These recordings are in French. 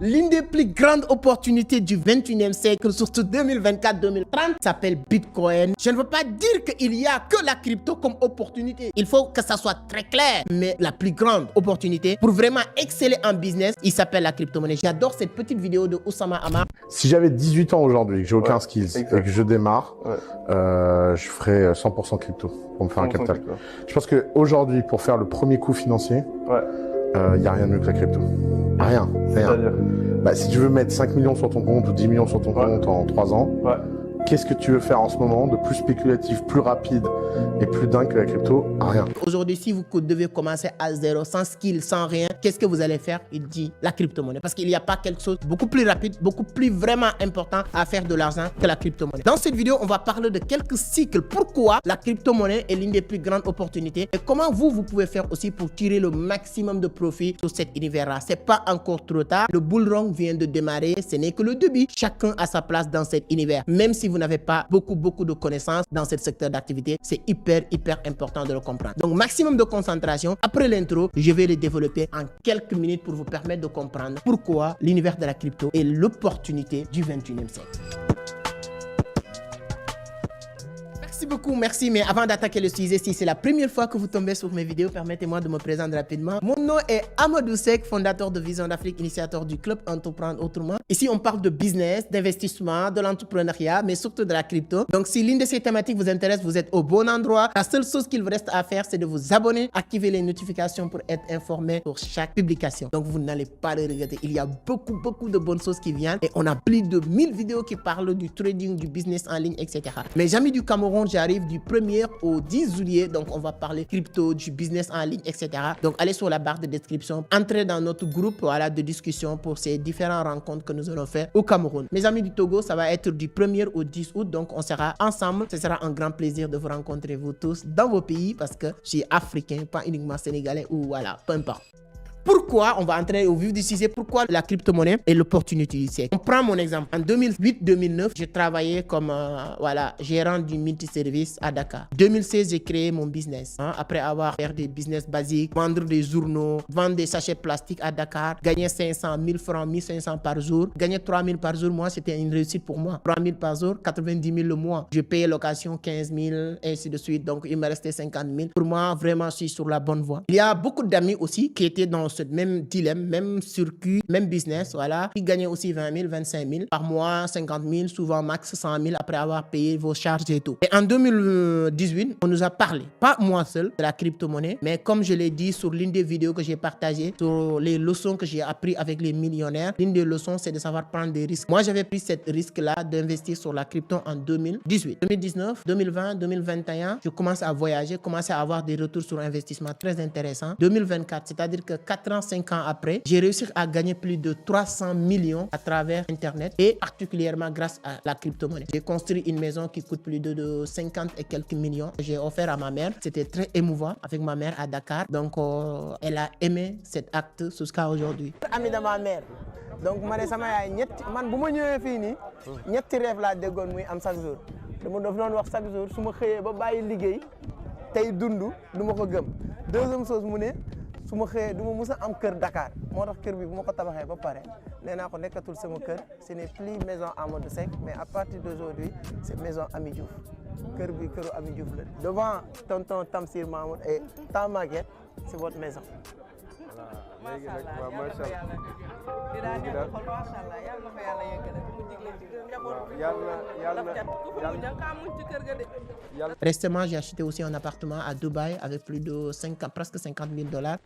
L'une des plus grandes opportunités du 21e siècle, surtout 2024-2030, s'appelle Bitcoin. Je ne veux pas dire qu'il n'y a que la crypto comme opportunité. Il faut que ça soit très clair. Mais la plus grande opportunité pour vraiment exceller en business, il s'appelle la crypto-monnaie. J'adore cette petite vidéo de Oussama Hamar. Si j'avais 18 ans aujourd'hui, que j'ai aucun skills et que je démarre, je ferais 100% crypto pour me faire un capital. Je pense qu'aujourd'hui, pour faire le premier coup financier, il n'y a rien de mieux que la crypto. Rien. Bah, si tu veux mettre 5 millions sur ton compte ou 10 millions sur ton compte en 3 ans, qu'est-ce que tu veux faire en ce moment de plus spéculatif, plus rapide et plus dingue que la crypto? Rien. Aujourd'hui, si vous devez commencer à zéro, sans skill, sans rien, qu'est-ce que vous allez faire? Il dit la crypto-monnaie. Parce qu'il n'y a pas quelque chose de beaucoup plus rapide, beaucoup plus vraiment important à faire de l'argent que la crypto-monnaie. Dans cette vidéo, on va parler de quelques cycles. Pourquoi la crypto-monnaie est l'une des plus grandes opportunités et comment vous pouvez faire aussi pour tirer le maximum de profit sur cet univers-là. C'est pas encore trop tard. Le bull run vient de démarrer. Ce n'est que le début. Chacun a sa place dans cet univers. Même si vous n'avez pas beaucoup de connaissances dans ce secteur d'activité, c'est hyper important de le comprendre. Donc, maximum de concentration. Après l'intro, je vais le développer en quelques minutes pour vous permettre de comprendre pourquoi l'univers de la crypto est l'opportunité du 21e siècle. Merci beaucoup, merci. Mais avant d'attaquer le sujet, si c'est la première fois que vous tombez sur mes vidéos, permettez-moi de me présenter rapidement. Mon nom est Amadou Seck, fondateur de Vision d'Afrique, initiateur du club Entreprendre Autrement. Ici, on parle de business, d'investissement, de l'entrepreneuriat, mais surtout de la crypto. Donc, si l'une de ces thématiques vous intéresse, vous êtes au bon endroit. La seule chose qu'il vous reste à faire, c'est de vous abonner, activer les notifications pour être informé pour chaque publication. Donc, vous n'allez pas le regretter. Il y a beaucoup de bonnes choses qui viennent et on a plus de 1000 vidéos qui parlent du trading, du business en ligne, etc. Mes amis du Cameroun, j'arrive du 1er au 10 juillet, donc on va parler crypto, du business en ligne, etc. Donc allez sur la barre de description, entrez dans notre groupe de discussion pour ces différentes rencontres que nous allons faire au Cameroun. Mes amis du Togo, ça va être du 1er au 10 août, donc on sera ensemble. Ce sera un grand plaisir de vous rencontrer vous tous dans vos pays parce que je suis africain, pas uniquement sénégalais ou voilà, peu importe. Pourquoi, on va entrer au vif du sujet, pourquoi la crypto-monnaie est l'opportunité du siècle. On prend mon exemple. En 2008-2009, j'ai travaillé comme gérant du multiservice à Dakar. 2016, j'ai créé mon business. Après avoir fait des business basiques, vendre des journaux, vendre des sachets plastiques à Dakar, gagner 500 000 francs, 1500 par jour, gagner 3000 par jour, moi, c'était une réussite pour moi. 3000 par jour, 90 000 le mois. Je payais location 15 000, ainsi de suite. Donc, il me restait 50 000. Pour moi, vraiment, je suis sur la bonne voie. Il y a beaucoup d'amis aussi qui étaient dans ce même dilemme, même circuit, même business, voilà. Ils gagnaient aussi 20 000, 25 000 par mois, 50 000, souvent max 100 000 après avoir payé vos charges et tout. Et en 2018, on nous a parlé, pas moi seul, de la crypto-monnaie, mais comme je l'ai dit sur l'une des vidéos que j'ai partagées, sur les leçons que j'ai appris avec les millionnaires, l'une des leçons, c'est de savoir prendre des risques. Moi, j'avais pris cette risque-là d'investir sur la crypto en 2018. 2019, 2020, 2021, je commence à voyager, commence à avoir des retours sur investissement très intéressants. 2024, c'est-à-dire que 4 ans, 5 ans après, j'ai réussi à gagner plus de 300 millions à travers Internet et particulièrement grâce à la crypto-monnaie. J'ai construit une maison qui coûte plus de 50 et quelques millions. J'ai offert à ma mère. C'était très émouvant avec ma mère à Dakar. Donc, elle a aimé cet acte jusqu'à aujourd'hui. Ami de ma mère. Donc, sama yaay man bu ma ñëwee fii nii ñetti rêve laa déggoon muy am chaque jour. Dama doon wax chaque jour su ma xëyee ba bàyyi liggéey tey dund du ma ko gëm. Deuxième chose mu ne su ma xëyee du ma mus a am kër Dakar moo tax kër bi bu ma ko tabaxee ba pare nee naa ko nekkatul sama kër ce n'est plus maison Amadou Seck mais à partir d'aujourd'hui c'est maison Ami Diouf kër bi këru Ami Diouf la devant tonton Tamsir Mamoud et Tam Maguette c'est votre maison. léegi nag waaw macha allah. Récemment, j'ai acheté aussi un appartement à Dubaï avec plus de presque 50 000 $.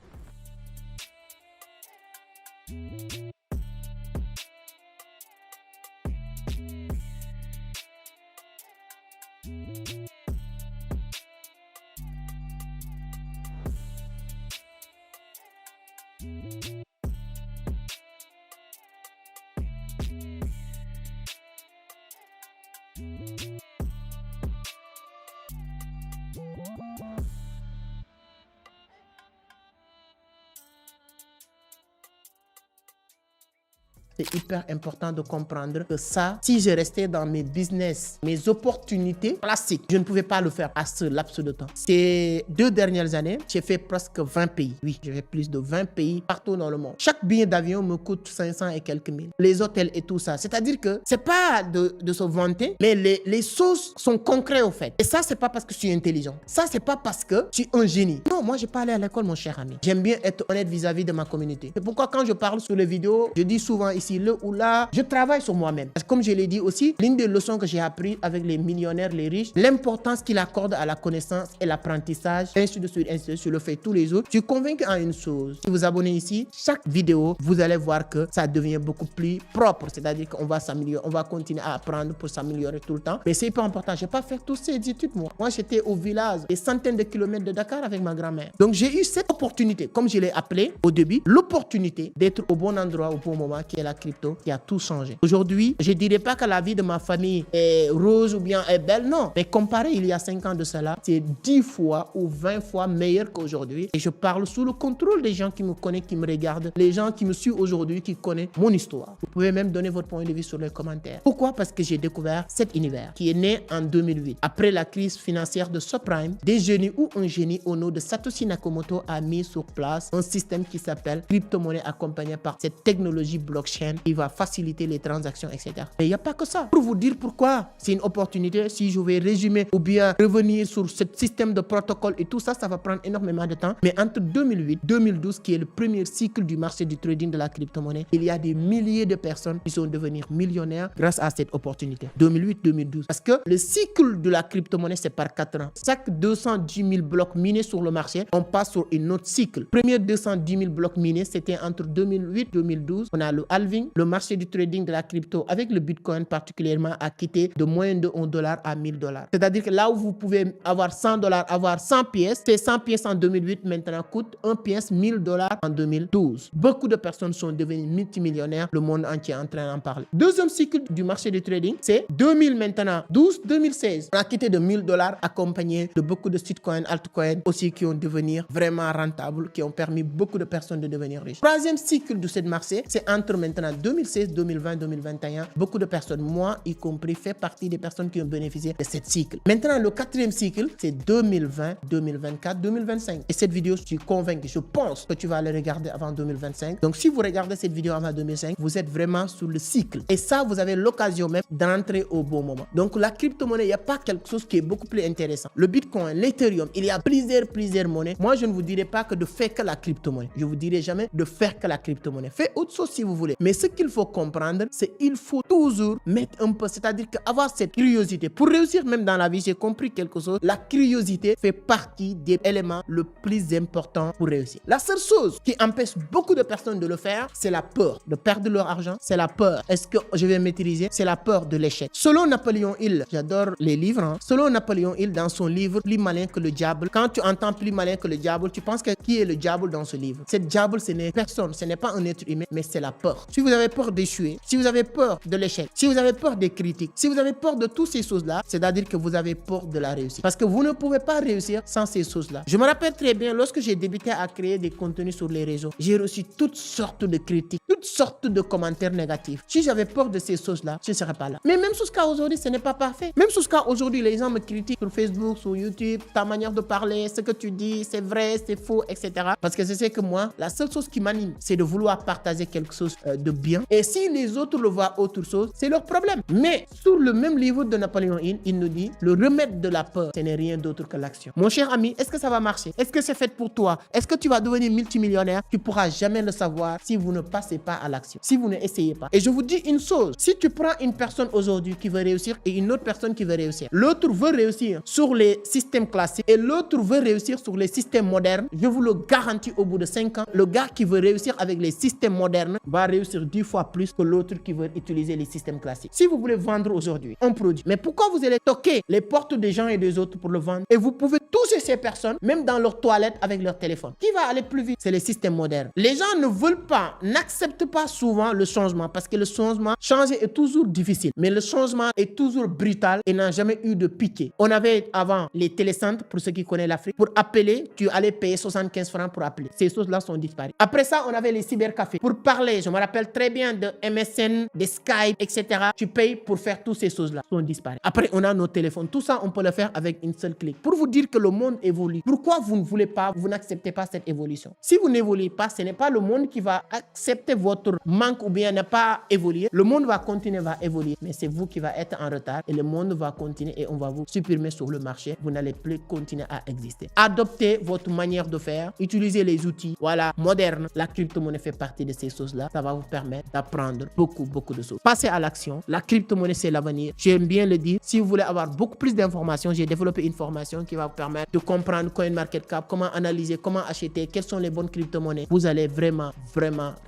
c'est hyper important de comprendre que ça, si je restais dans mes business, mes opportunités classiques, je ne pouvais pas le faire à ce laps de temps. Ces 2 dernières années, j'ai fait presque 20 pays. Oui, j'ai fait plus de 20 pays partout dans le monde. Chaque billet d'avion me coûte 500 et quelques mille. Les hôtels et tout ça. C'est-à-dire que c'est pas de se vanter, mais les choses sont concrètes au fait. Et ça, c'est pas parce que je suis intelligent. Ça, c'est pas parce que je suis un génie. Non, moi, j'ai pas allé à l'école, mon cher ami. J'aime bien être honnête vis-à-vis de ma communauté. C'est pourquoi quand je parle sur les vidéos, je dis souvent ici, là ou là, je travaille sur moi-même. Parce que comme je l'ai dit aussi, l'une des leçons que j'ai apprises avec les millionnaires, les riches, l'importance qu'ils accordent à la connaissance et l'apprentissage, ainsi de suite, je le fais tous les jours. Je suis convaincu en une chose. Si vous abonnez ici, chaque vidéo, vous allez voir que ça devient beaucoup plus propre. C'est-à-dire qu'on va s'améliorer, on va continuer à apprendre pour s'améliorer tout le temps. Mais c'est hyper important. Je n'ai pas fait toutes ces études, moi. Moi, j'étais au village, des centaines de kilomètres de Dakar avec ma grand-mère. Donc, j'ai eu cette opportunité, comme je l'ai appelé au début, l'opportunité d'être au bon endroit au bon moment, qui est la crypto, qui a tout changé. Aujourd'hui, je ne dirais pas que la vie de ma famille est rose ou bien est belle, non. Mais comparé il y a 5 ans de cela, c'est 10 fois ou 20 fois meilleur qu'aujourd'hui. Et je parle sous le contrôle des gens qui me connaissent, qui me regardent, les gens qui me suivent aujourd'hui, qui connaissent mon histoire. Vous pouvez même donner votre point de vue sur les commentaires. Pourquoi? Parce que j'ai découvert cet univers qui est né en 2008. Après la crise financière de subprime, des génies ou un génie au nom de Satoshi Nakamoto a mis sur place un système qui s'appelle crypto-monnaie accompagné par cette technologie blockchain qui va faciliter les transactions, etc. Mais il n'y a pas que ça. Pour vous dire pourquoi c'est une opportunité, si je vais résumer ou bien revenir sur ce système de protocole et tout ça, ça va prendre énormément de temps. Mais entre 2008 et 2012, qui est le premier cycle du marché du trading de la crypto-monnaie, il y a des milliers de personnes qui sont devenues millionnaires grâce à cette opportunité. 2008-2012. Parce que le cycle de la crypto-monnaie, c'est par 4 ans. Chaque 210 000 blocs minés sur le marché, on passe sur un autre cycle. Premier 210 000 blocs minés, c'était entre 2008 et 2012. On a le halving, le marché du trading de la crypto avec le Bitcoin particulièrement a quitté de moins de $1 à $1000. C'est-à-dire que là où vous pouvez avoir $100, avoir 100 pièces, ces 100 pièces en 2008 maintenant coûtent 1 pièce $1000 en 2012. Beaucoup de personnes sont devenues multimillionnaires, le monde entier est en train d'en parler. Deuxième cycle du marché du trading, c'est 2000 maintenant, 2016. On a quitté de $1000 accompagné de beaucoup de shitcoins, altcoins aussi qui ont devenu vraiment rentables, qui ont permis beaucoup de personnes de devenir riches. Troisième cycle de ce marché, c'est entre maintenant 2016, 2020, 2021. Beaucoup de personnes, moi y compris, fait partie des personnes qui ont bénéficié de ce cycle. Maintenant, le quatrième cycle, c'est 2020, 2024, 2025. Et cette vidéo, je suis convaincu, je pense que tu vas aller regarder avant 2025. Donc, si vous regardez cette vidéo avant 2025, vous êtes vraiment sur le cycle. Et ça, vous avez l'occasion même d'entrer au bon moment. Donc, la crypto-monnaie, il n'y a pas quelque chose qui est beaucoup plus intéressant. Le Bitcoin, l'Ethereum, il y a plusieurs monnaies. Moi, je ne vous dirai pas que de faire que la crypto-monnaie. Je ne vous dirai jamais de faire que la crypto-monnaie. Faites autre chose si vous voulez. Mais ce qu'il faut comprendre, c'est qu'il faut toujours mettre un peu, c'est-à-dire qu'avoir cette curiosité. Pour réussir même dans la vie, j'ai compris quelque chose. La curiosité fait partie des éléments le plus important pour réussir. La seule chose qui empêche beaucoup de personnes de le faire, c'est la peur de perdre leur argent. C'est la peur. Est-ce que je vais maîtriser? C'est la peur de l'échec. Selon Napoléon Hill, j'adore les livres. Selon Napoléon Hill, dans son livre Plus malin que le diable, quand tu entends plus malin que le diable, tu penses que qui est le diable dans ce livre? Cette diable, ce n'est personne, ce n'est pas un être humain, mais c'est la peur. Si vous avez peur d'échouer, si vous avez peur de l'échec, si vous avez peur des critiques, si vous avez peur de toutes ces choses-là, c'est-à-dire que vous avez peur de la réussite. Parce que vous ne pouvez pas réussir sans ces choses-là. Je me rappelle très bien, lorsque j'ai débuté à créer des contenus sur les réseaux, j'ai reçu toutes sortes de critiques, toutes sortes de commentaires négatifs. Si j'avais peur de ces choses-là, je ne serais pas là. Mais même jusqu'à aujourd'hui, ce n'est pas parfait. Même jusqu'à aujourd'hui, les gens me critiquent sur Facebook, sur YouTube, ta manière de parler, ce que tu dis, c'est vrai, c'est faux, etc. Parce que je sais que moi, la seule chose qui m'anime, c'est de vouloir partager quelque chose de bien. Et si les autres le voient autre chose, c'est leur problème. Mais sur le même livre de Napoléon Hill, il nous dit, le remède de la peur, ce n'est rien d'autre que l'action. Mon cher ami, est-ce que ça va marcher? Est-ce que c'est fait pour toi? Est-ce que tu vas devenir multimillionnaire? Tu ne pourras jamais le savoir si vous ne passez pas à l'action, si vous ne essayez pas. Et je vous dis une chose, si tu prends une personne aujourd'hui qui veut réussir et une autre personne qui veut réussir, l'autre veut réussir sur les systèmes classiques et l'autre veut réussir sur les systèmes modernes, je vous le garantis, au bout de 5 ans, le gars qui veut réussir avec les systèmes modernes va réussir 10 fois plus que l'autre qui veut utiliser les systèmes classiques. Si vous voulez vendre aujourd'hui un produit, mais pourquoi vous allez toquer les portes des gens et des autres pour le vendre? Et vous pouvez toucher ces personnes, même dans leur toilette avec leur téléphone. Qui va aller plus vite? C'est les systèmes modernes. Les gens ne veulent pas, n'acceptent pas souvent le changement parce que le changement, changer est toujours difficile. Mais le changement est toujours brutal et n'a jamais eu de pitié. On avait avant les télécentres, pour ceux qui connaissent l'Afrique, pour appeler, tu allais payer 75 francs pour appeler. Ces choses-là sont disparues. Après ça, on avait les cybercafés. Pour parler, je me rappelle rappelle très bien de MSN, de Skype, etc. Tu payes pour faire toutes ces choses-là. On disparaît. Après, on a nos téléphones. Tout ça, on peut le faire avec une seule clic. Pour vous dire que le monde évolue. Pourquoi vous ne voulez pas, vous n'acceptez pas cette évolution? Si vous n'évoluez pas, ce n'est pas le monde qui va accepter votre manque ou bien ne pas évoluer. Le monde va continuer, va évoluer. Mais c'est vous qui va être en retard et le monde va continuer et on va vous supprimer sur le marché. Vous n'allez plus continuer à exister. Adoptez votre manière de faire. Utilisez les outils, voilà, modernes. La crypto-monnaie fait partie de ces choses-là. Ça va vous permettre d'apprendre beaucoup de choses. Passez à l'action. La crypto-monnaie, c'est l'avenir. J'aime bien le dire. Si vous voulez avoir beaucoup plus d'informations, j'ai développé une formation qui va vous permettre de comprendre CoinMarketCap, comment analyser, comment acheter, quelles sont les bonnes crypto-monnaies. Vous allez vraiment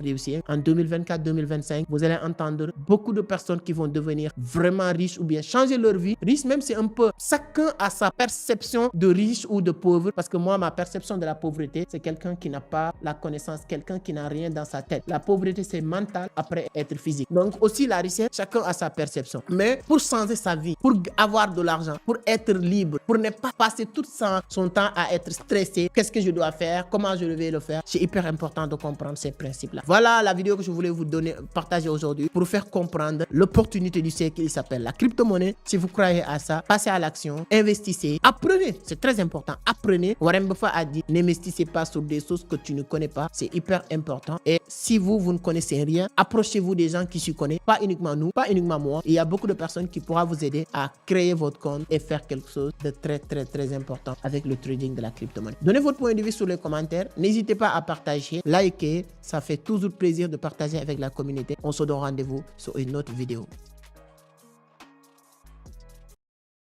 réussir. En 2024-2025, vous allez entendre beaucoup de personnes qui vont devenir vraiment riches ou bien changer leur vie. Riche, même c'est un peu, chacun a sa perception de riche ou de pauvre. Parce que moi, ma perception de la pauvreté, c'est quelqu'un qui n'a pas la connaissance, quelqu'un qui n'a rien dans sa tête. La pauvreté, c'est mental après être physique. Donc aussi la richesse, chacun a sa perception. Mais pour changer sa vie, pour avoir de l'argent, pour être libre, pour ne pas passer tout son temps à être stressé, qu'est-ce que je dois faire, comment je vais le faire, c'est hyper important de comprendre ces principes-là. Voilà la vidéo que je voulais vous donner, partager aujourd'hui pour vous faire comprendre l'opportunité du siècle qui s'appelle la crypto-monnaie. Si vous croyez à ça, passez à l'action, investissez, apprenez, c'est très important, apprenez. Warren Buffett a dit, n'investissez pas sur des choses que tu ne connais pas, c'est hyper important. Et si vous ne connaissez rien, approchez-vous des gens qui s'y connaissent, pas uniquement nous, pas uniquement moi. Il y a beaucoup de personnes qui pourront vous aider à créer votre compte et faire quelque chose de très important avec le trading de la crypto-monnaie. Donnez votre point de vue sur les commentaires. N'hésitez pas à partager, liker. Ça fait toujours plaisir de partager avec la communauté. On se donne rendez-vous sur une autre vidéo.